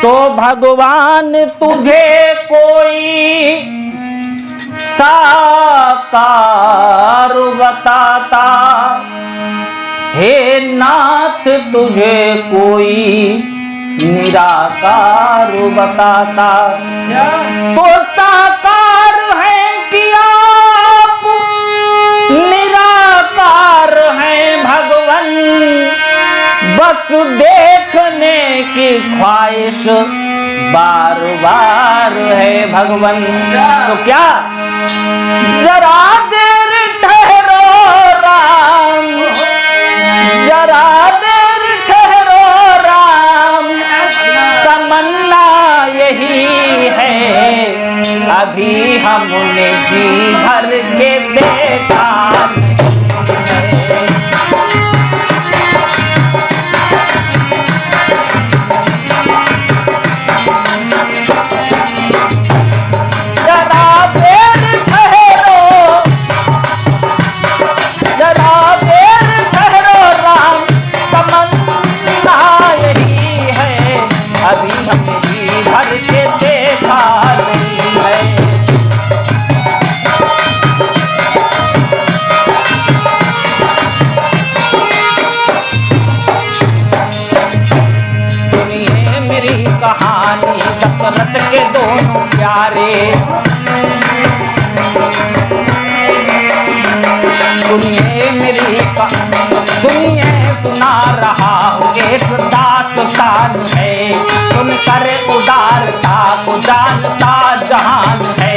तो भगवान तुझे कोई साकार बताता, हे नाथ तुझे कोई निराकार बताता। तो साकार है कि आप निराकार हैं भगवन, बस देखने की ख्वाहिश बार बार है भगवन। तो क्या जरा देर ठहरो राम, जरा देर ठहरो राम, तमन्ना यही है अभी हमने जी भर के देखा। कहानी दशरथ के दोनों प्यारे, सुनिए मेरी सुनिए सुना रहा हूँ एक दास्तान है, सुनकर उदारता को जानता जहान है।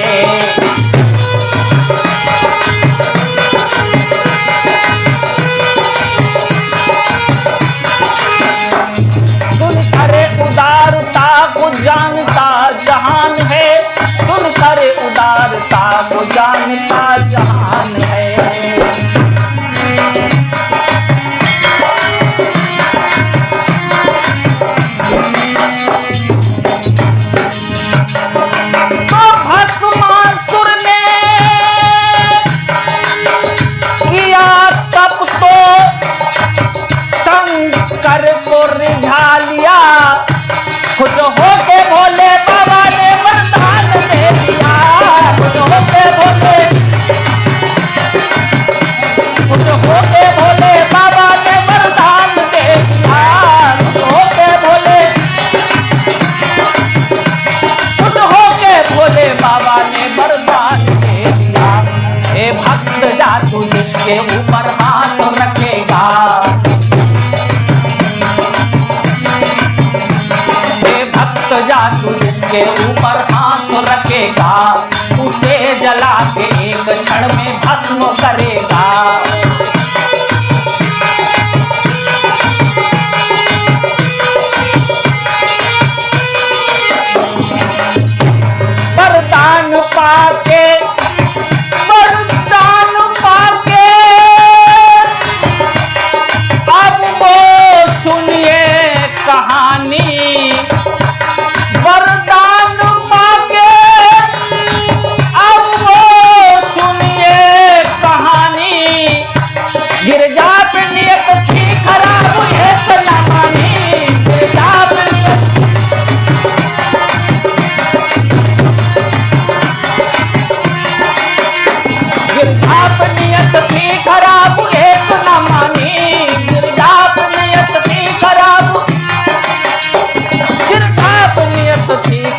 उदारता को जानता जहान है, सुन कर उदारता को जानता जहान है। तो भस्मासुर ने किया तप तो शंकर को रिझा लिया, खुश होके भोले बाबा ने वरदान दे दिया। खुश होके भोले बाबा ने वरदान दे दिया। खुश होके भोले बाबा ने वरदान दे दिया। हे भक्त जा तू जिसके ऊपर हाथ रखेगा, जा तू जिसके ऊपर हाथ रखेगा, उसे जला के एक क्षण में भस्म करेगा। वरदान पाके अब वो सुनिए कहानी, वरदान पाके अब वो सुनिए कहानी। गिरजा पे नियत थी खराब है सलामानी, गिरजा पे नियत थी खराब एक न मानी, गिरजा पे नियत थी खराब,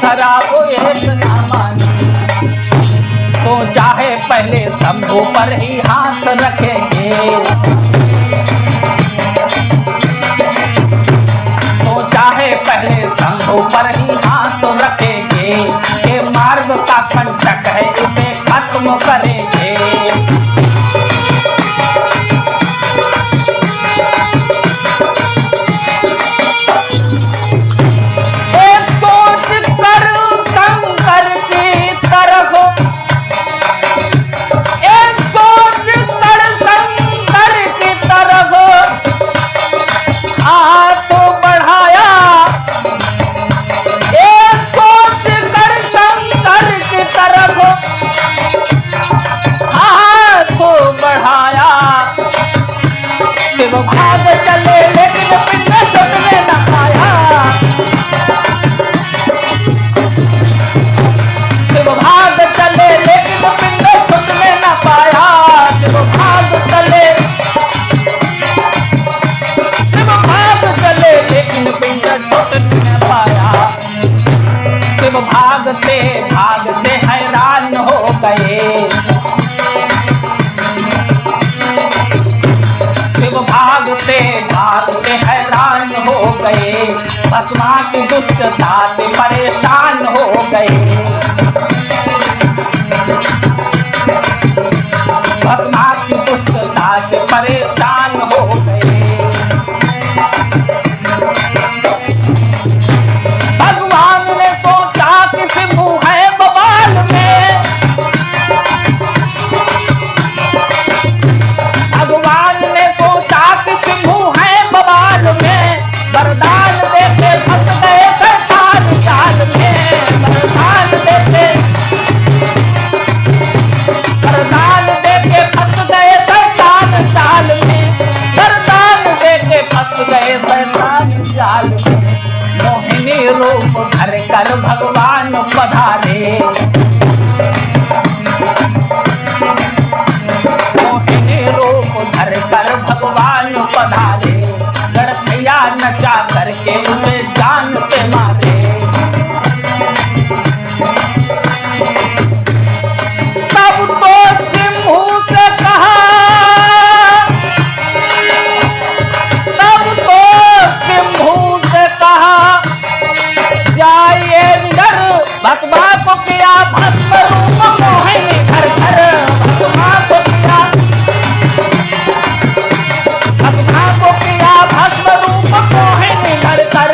खराब एक न मानी। तो चाहे पहले शंभू पर ही हाथ रखेंगे, तो चाहे पहले शंभू पर ही हाथ रखेंगे। ये मार्ग का कंटक है इसे खत्म करेंगे। गए, भस्मा की दुष्टता से परेशान हो गए, भस्मा की दुष्टता से परेशान हो गए। भगवान ने सोचा कि सिंधु है बवाल में, भगवान ने सोचा कि सिंधु है बवाल में, वरदान देते फंस गए शैतान जाल में, वरदान देते फंस गए शैतान जाल में, वरदान देते फंस गए शैतान जाल में। मोहिनी रूप धर कर भगवान पधारे, मोहिनी रूप धर कर भगवान पधारे, लड़कियां नचा करके उसे जान से मारे। तब तो सिंधु से कहा, तब तो सिंधु से कहा, जाइए निडर, भस्मा को किया भस्म रूप मोहिनी घर घर, भस्मा को किया, भस्मा को किया भस्म रूप मोहिनी घर घर,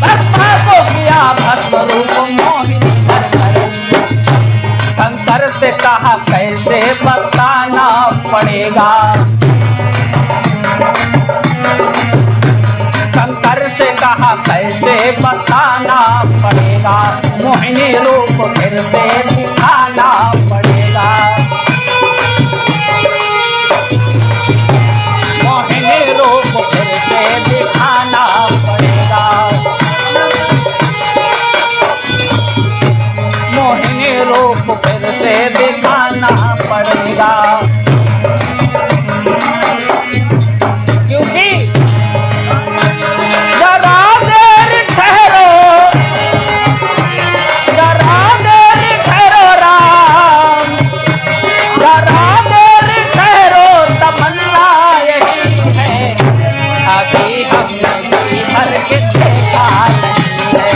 भस्मा को किया भस्म रूप मोहिनी घर घर। शंकर से कहा कैसे बताना पड़ेगा, शंकर से कहा कैसे बताना पड़ेगा, मोहिनी रूप फिर से दिखाना पड़ेगा, मोहिनी रूप फिर से दिखाना पड़ेगा, मोहिनी रूप फिर से दिखाना पड़ेगा। क्योंकि जरा देर ठहरो, जरा देर ठहरो राम, जरा देर ठहरो, तमन्ना यही है, अभी हमने जी भर के देखा नहीं है।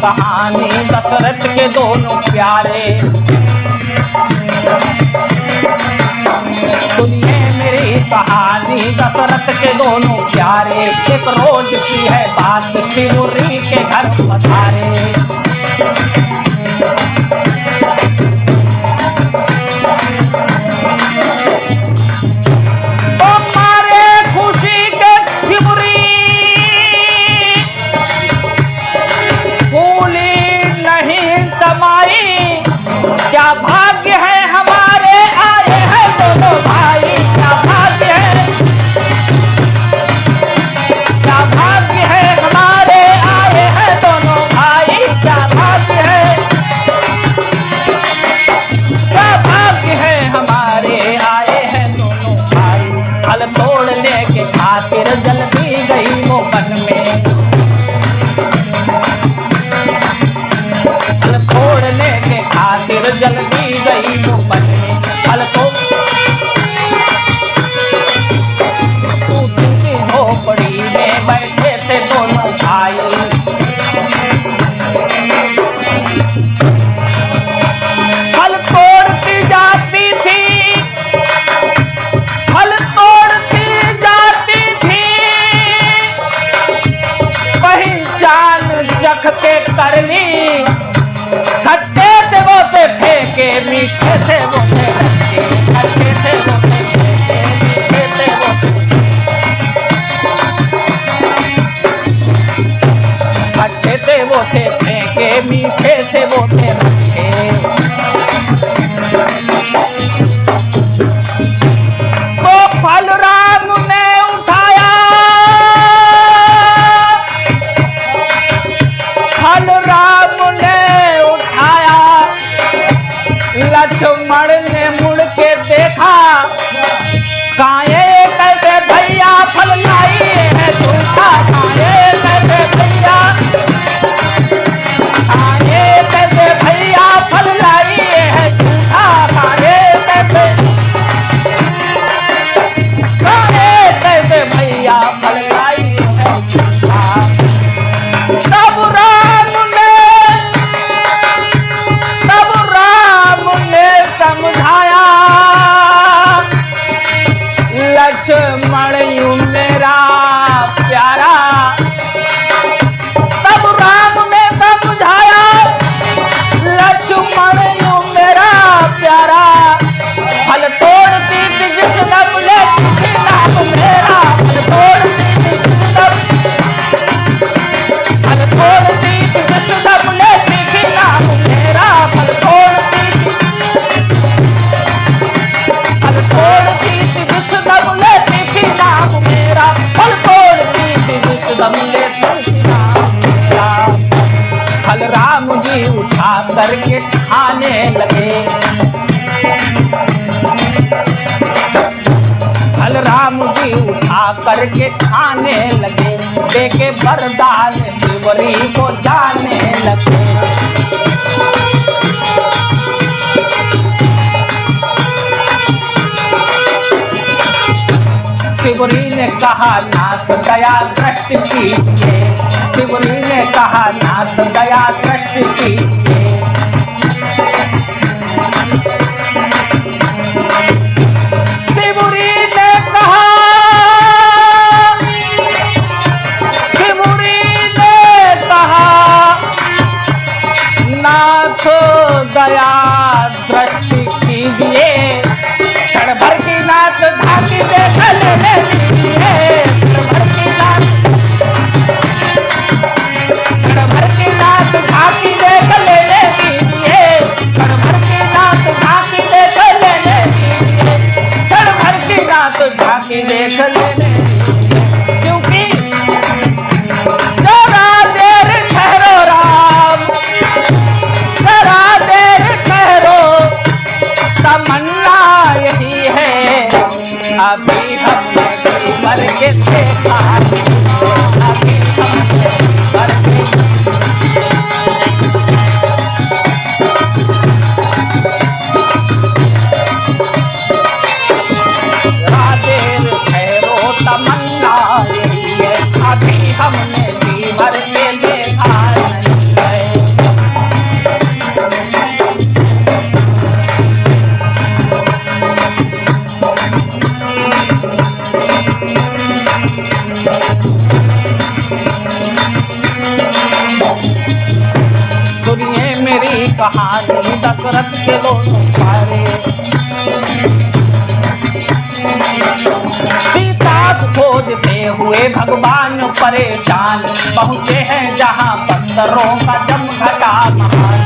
कहानी दशरथ के दोनों प्यारे, सुनिए मेरी कहानी दशरथ के दोनों प्यारे। एक रोज की है बात, त्रिपुरी के घर पधारे, तो मारे खुशी के त्रिपुरी समाई, क्या भाग्य है हमारे आए हैं दोनों भाई, क्या भाग्य है, क्या भाग्य है हमारे आए हैं दोनों भाई, क्या भाग्य है, क्या भाग्य है हमारे आए हैं दोनों भाई। फल तोड़ने के खातिर जल्दी गई वो वन में, छोड़ने के खातिर जल्दी गई वो वन में, फल तो टूटी की झोपड़ी में बैठे थे दोनों भाई, फल तोड़ती जाती थी, फल तोड़ती जाती थी, पहचान जख के कर ली, खट्टे थे वो थे फेंके, मीठे थे वो थे रखे, खट्टे थे वो थे फेंके, मीठे थे वो, खट्टे थे वो थे फेंके, मीठे थे वो थे रखे। तो फल राम ने उठाया, फल राम ने उठाया, लक्ष्मण ने मुड़ के देखा, काये कहते भैया फल लाई है झूठा, समले फल राम जी उठा करके खाने लगे। फल राम जी उठा करके खाने लगे, देके वरदान शिवरी को जाने लगे। शिवरी ने कहा नाथ दया दृष्टि कीजिए, शिवरी ने कहा नाथ दया दृष्टि कीजिए। शिवरी ने कहा, शिवरी ने कहा नाथ दया दृष्टि कीजिए, क्षण भर की नाथ झांकी देख लेने दीजिए। क्षण भर की नाथ झांकी देख लेने दीजिए, क्षण भर की नाथ झांकी देख लेने दीजिए, क्षण भर की नाथ झांकी देख लेने दीजिए। क्योंकि जरा देर ठहरो राम, जरा देर ठहरो, तमन्ना यही है अभी हमने मर के देखा, अभी हमने मर के। देर ठहरो तमन्ना यही है, अभी हमने भी मर के देखा नहीं है। सुनिए मेरी कहानी दशरथ के दोनों प्यारे, सीता खोजते हुए भगवान परेशान, पहुंचे हैं जहां पत्थरों का जमघटा महान।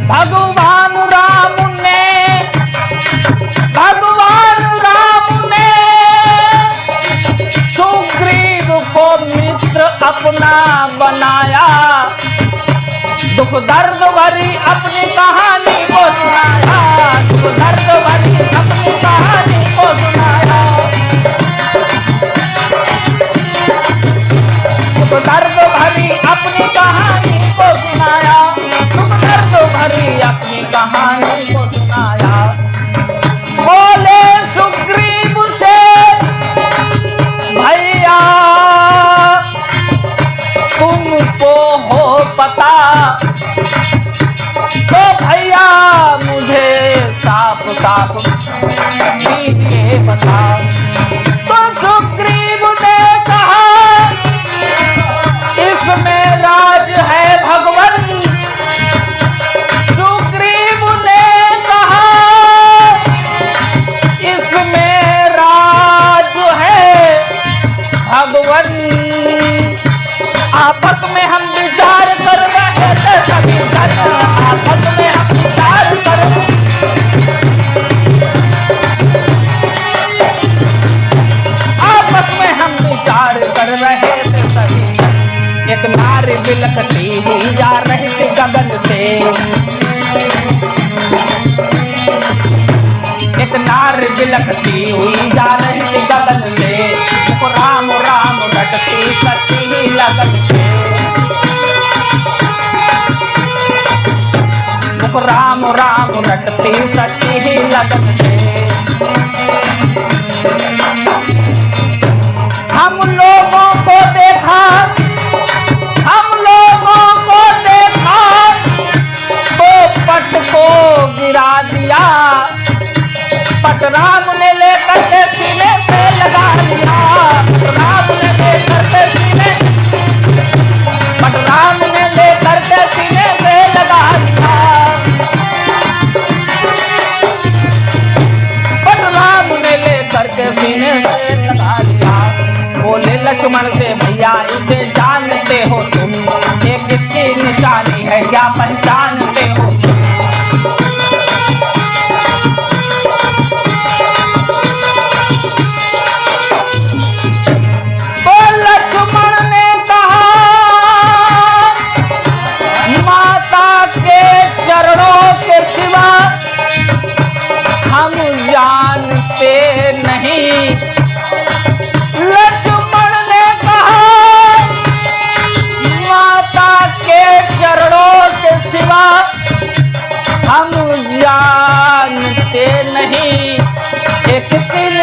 भगवान राम ने सुग्रीव को मित्र अपना बनाया, दुख दर्द भरी अपनी कहानी को सुनाया, दुख दर्द भरी अपनी कहानी को सुनाया, दुख दर्द भरी अपनी कहानी को सुनाया, दुख दर्द भरी अपनी कहानी को सुनाया। बोले सुग्रीव से भैया तुमको हो पता, तो भैया मुझे साफ साफ दीजिए बता। तो सुग्रीव ने कहा इसमें राज है भगवन, सुग्रीव ने कहा इसमें राज है भगवन। आपस में हम विचार कर रहे थे सभी जन, आपस में हम विचार कर, आपस में हम विचार कर रहे थे सभी। एक नारी बिलखती हुई जा रही थी गगन से, एक नारी बिलखती हुई जा रही थी गगन से, राम राम रटती सती ही लगन से, राम राम रटती सती ही लगन से। हम लोगों को देखा, हम लोगों को देखा, तो पट को गिरा दिया, पट राम ने लेकर के सीने पे लगा दिया, राम ने लेकर के सीने, पट राम ने लेकर के सीने पे लगा दिया, पट राम ने लेकर के सीने पे लगा दिया। बोले लक्ष्मण से भैया इसे जानते हो तुम, ये किसकी निशानी है क्या पहचानते हो तुम? नहीं। लक्ष्मण ने कहा माता के चरणों के सिवा हम जानते नहीं। एक दिन